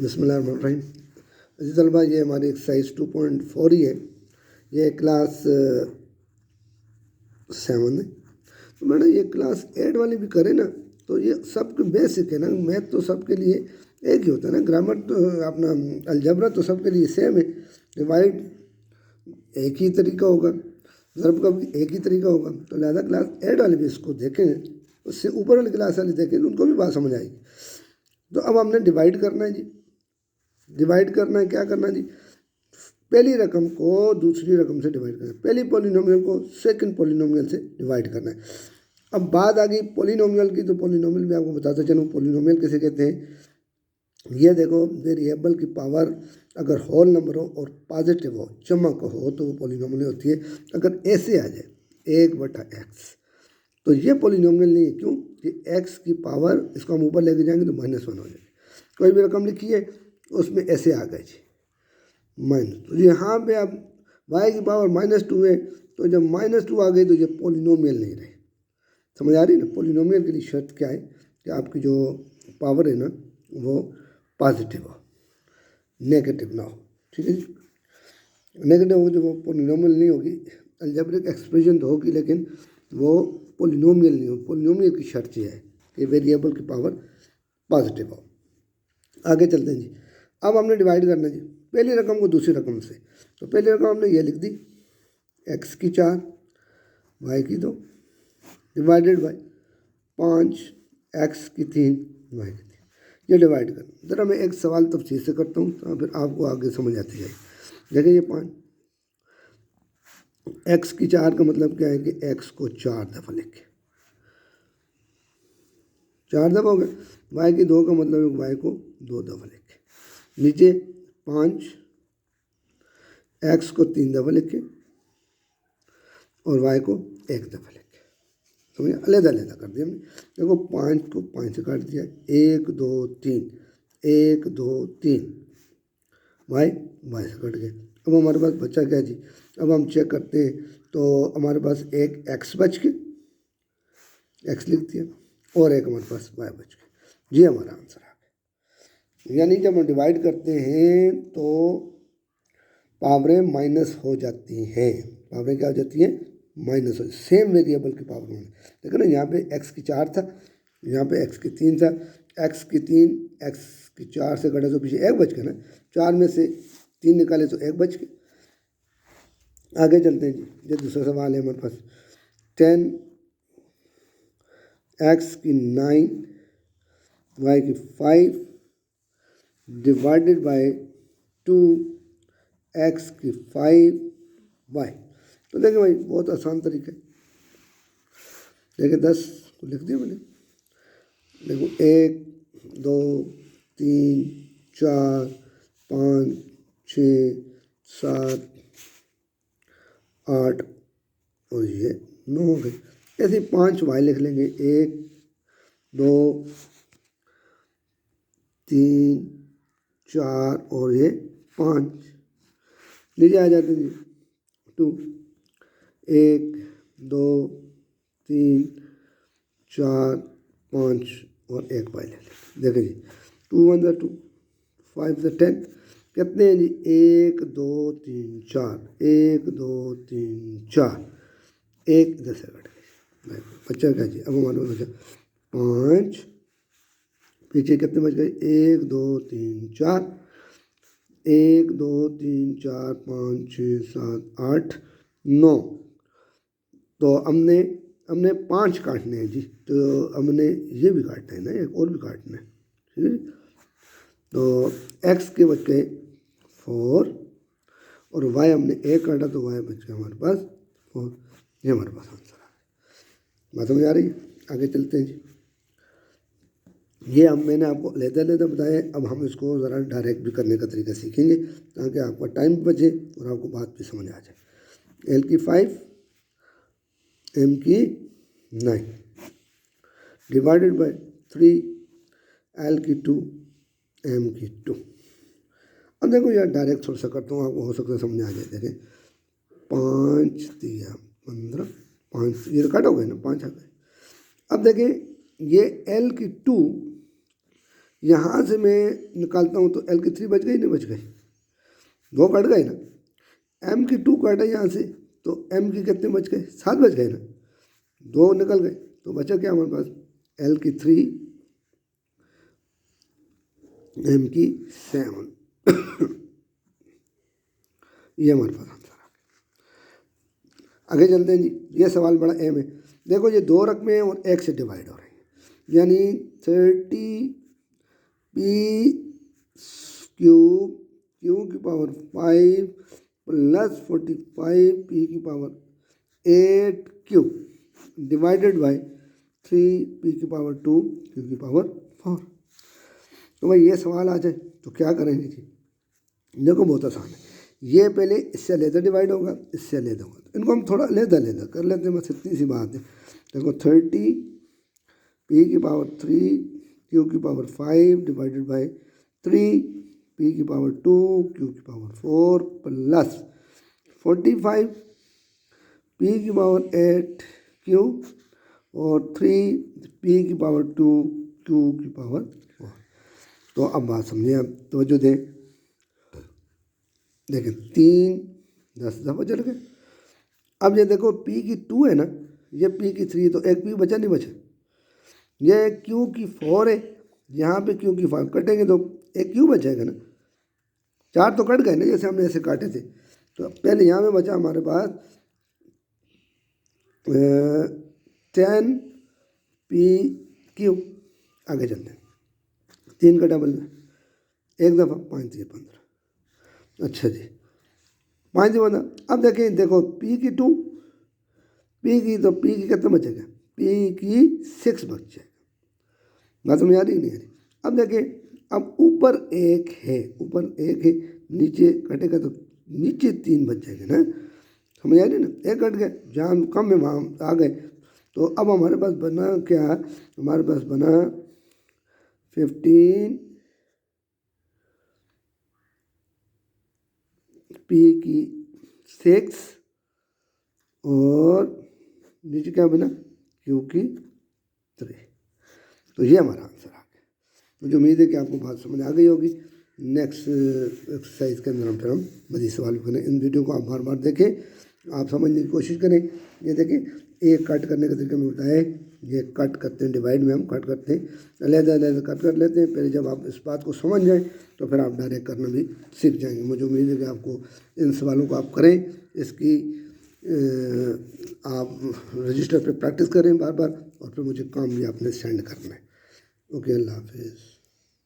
बिस्मिल्लाहिर्रहमानिर्रहीम। जी तलबा, ये हमारी एक्सरसाइज 2.4 ही है। ये क्लास 7 है। तो मैडम ये क्लास 8 वाली भी करें ना तो ये सबके बेसिक है ना। मैथ तो सबके लिए एक ही होता है ना। ग्रामर तो अपना अलजबरा तो सबके लिए सेम है। डिवाइड एक ही तरीका होगा, ज़रब का भी एक ही तरीका होगा। तो लिहाजा क्लास 8 वाले भी इसको देखें, उससे ऊपर वाली क्लास वाले देखें तो उनको भी बात समझ आएगी। तो अब हमने डिवाइड करना है जी। डिवाइड करना है, क्या करना है जी? पहली रकम को दूसरी रकम से डिवाइड करना है। पहली पॉलिनोमियल को सेकंड पॉलिनोमियल से डिवाइड करना है। अब बात आ गई पॉलिनोमियल की, तो पॉलिनोमियल में आपको बताता चलूँ पॉलिनोमियल किसे कहते हैं। ये देखो, वेरिएबल की पावर अगर होल नंबर हो और पॉजिटिव हो, चमक हो, तो वो पॉलिनोमियल होती है। अगर ऐसे आ जाए 1/x तो ये पॉलिनोमियल नहीं है। क्यों? कि x की पावर, इसको हम ऊपर लेके जाएंगे तो -1 हो जाएगी। कोई भी रकम लिखी है उसमें ऐसे आ गए जी माइनस, तो यहाँ पे अब y की पावर -2 है, तो जब -2 आ गई तो ये पॉलिनोमियल नहीं रहे। समझ आ रही ना? पॉलिनोमियल के लिए शर्त क्या है कि आपकी जो पावर है ना वो पॉजिटिव हो, नेगेटिव ना हो। ठीक है जी? नेगेटिव होगी तो वो पॉलिनोमियल नहीं होगी। अलजेब्रिक एक्सप्रेशन तो होगी लेकिन वो पॉलिनोमियल नहीं हो। पॉलिनोमियल की शर्त ये है कि वेरिएबल की पावर पॉजिटिव हो। आगे चलते हैं जी। अब हमने डिवाइड करना है जी पहली रकम को दूसरी रकम से। तो पहली रकम हमने ये लिख दी, x की 4 y की 2 डिवाइडेड बाई 5 x की 3 y की 3। ये डिवाइड करना। ज़रा मैं एक सवाल तफसील से करता हूँ तो फिर आपको आगे समझ आती जाएगी। देखिए ये 5 x की 4 का मतलब क्या है कि x को 4 दफ़ा लिखे, 4 दफ़ा हो गया। y की 2 का मतलब है y को 2 दफ़ा लिखे। नीचे 5 x को 3 दफ़ा लिखे और y को 1 दफ़ा लिखे। समझे? अलग-अलग कर दिया हमने। देखो 5 को 5 से काट दिया, 1 2 3, 1 2 3, y से कट गए। अब हमारे पास बचा क्या जी? अब हम चेक करते हैं तो हमारे पास एक x बच के, x लिख दिया, और एक हमारे पास y बच गया। ये हमारा आंसर आ गया। यानी जब हम डिवाइड करते हैं तो पावरें माइनस हो जाती हैं। पावरें क्या हो जाती हैं? माइनस हो। सेम वेरिएबल की पावर में देखो ना, यहाँ पे x की 4 था, यहाँ पे x की 3 था। x की 3 x की 4 से कटे तो पीछे 1 बच गया ना। 4 में से 3 निकाले तो 1 बच गया। आगे चलते हैं जी। ये दूसरा सवाल है हमारे पास। 10 x की 9 y की 5 डिवाइडेड बाई 2 x की 5 y। तो देखिए भाई बहुत आसान तरीका है। देखिए 10 को लिख दिया मैंने। देखो 1 2 3 4 5 6 7 8 और ये 9 हो गई। ऐसे 5 y लिख लेंगे, 1 2 3 4 और ये 5 नीचे आ जाते हैं 2 1 2 3 4 5 और 1 y ले लें। देखिए जी 2 1 2 5 10 कितने हैं जी? 1 2 3 4, 1 2 3 4, 1 इधर से कट गए। बच्चा क्या जी? अब हमारे पास बचा 5, पीछे कितने बच गए? 1 2 3 4, 1 2 3 4 5 6 7 8 9। तो हमने 5 काटने हैं जी, तो हमने ये भी काटना है ना, एक और भी काटना है। ठीक है। तो x के बच गए 4 और y हमने 1 काटा तो y बच गया हमारे पास 4। ये हमारे पास आंसर आ गया। बात समझ आ रही है? आगे चलते हैं जी। ये मैंने आपको लेते बताया। अब हम इसको ज़रा डायरेक्ट भी करने का तरीका सीखेंगे ताकि आपका टाइम बचे और आपको बात भी समझ आ जाए। l की 5 m की 9 डिवाइडेड बाय 3 l की 2 m की 2। अब देखो यार डायरेक्ट थोड़ा सा करता हूँ, आपको हो सकता है समझ आ जाए। देखें 5 दिया 15, 5 ये कट हो गए ना, 5 आ गए। अब देखें ये l की 2 यहाँ से मैं निकालता हूँ तो एल की 3 बच गई, नहीं बच गई, 2 कट गए ना। एम की 2 काटा यहाँ से तो एम की कितने बच गए, 7 बच गए ना, 2 निकल गए तो बचा क्या हमारे पास, एल की 3, एम की 7। ये हमारे पास आंसर आ गया। आगे चलते हैं जी, ये सवाल बड़ा अहम है। देखो ये 2 रकमें हैं और 1 से डिवाइड हो रही हैं, यानी 30 पी क्यूब क्यू की पावर 5 प्लस 45 पी की power 8 cube divided by 3 P की पावर 2 क्यू की पावर 4। तो भाई ये सवाल आ जाए तो क्या करेंगे जी, देखो बहुत आसान है। ये पहले इससे अलहदा डिवाइड होगा, इससे अलहदा होगा, तो इनको हम थोड़ा अलहदा कर लेते हैं, बस इतनी सी बात है। देखो 30 पी की पावर 3 क्यू की पावर 5 डिवाइडेड बाय 3 पी की पावर 2 क्यू की पावर 4 प्लस 45 पी की पावर 8 क्यू और 3 पी की पावर 2 क्यू की पावर 4। तो अब बात समझिए, अब तवज्जो दें, देखें 3 10 दफ़ा चल गए। अब ये देखो पी की 2 है ना, ये पी की 3, तो एक पी बचा नहीं बचा, ये क्यू की 4 है, यहाँ पे क्यू की 5 कटेंगे तो एक क्यू बचेगा ना, 4 तो कट गए ना जैसे हमने ऐसे काटे थे। तो पहले यहाँ में बचा हमारे पास 10 पी क्यू। आगे चलते हैं, 3 का डबल में एक दफ़ा 5 3 15। अच्छा जी 5 3 15। अब देखें, देखो पी की 2, पी की तो पी की कितना बचेगा, पी की 6 बच जाएगा। बात समझ आ रही नहीं आ रही। अब देखें, अब ऊपर एक है, ऊपर एक है, नीचे कटेगा तो नीचे 3 बच जाएंगे ना, समझ आ रही ना, एक कट गया, जहाँ कम है वहाँ आ गए। तो अब हमारे पास बना क्या, हमारे पास बना 15 पी की 6 और नीचे क्या बना, क्यू की 3। तो ये हमारा आंसर आ गया। मुझे उम्मीद है कि आपको बात समझ आ गई होगी। नेक्स्ट एक्सरसाइज के अंदर हम मज़ीद सवाल करें। इन वीडियो को आप बार बार देखें, आप समझने की कोशिश करें। ये देखें, एक कट करने का तरीका मैं बताया, ये कट करते हैं, डिवाइड में हम कट करते हैं, अलग कट कर लेते हैं। पहले जब आप इस बात को समझ जाएं तो फिर आप डायरेक्ट करना भी सीख जाएंगे। मुझे उम्मीद है कि आपको इन सवालों को आप करें, इसकी आप रजिस्टर पे प्रैक्टिस करें बार बार, और फिर मुझे काम भी आपने सेंड करना है। ओके, अल्लाह हाफिज़।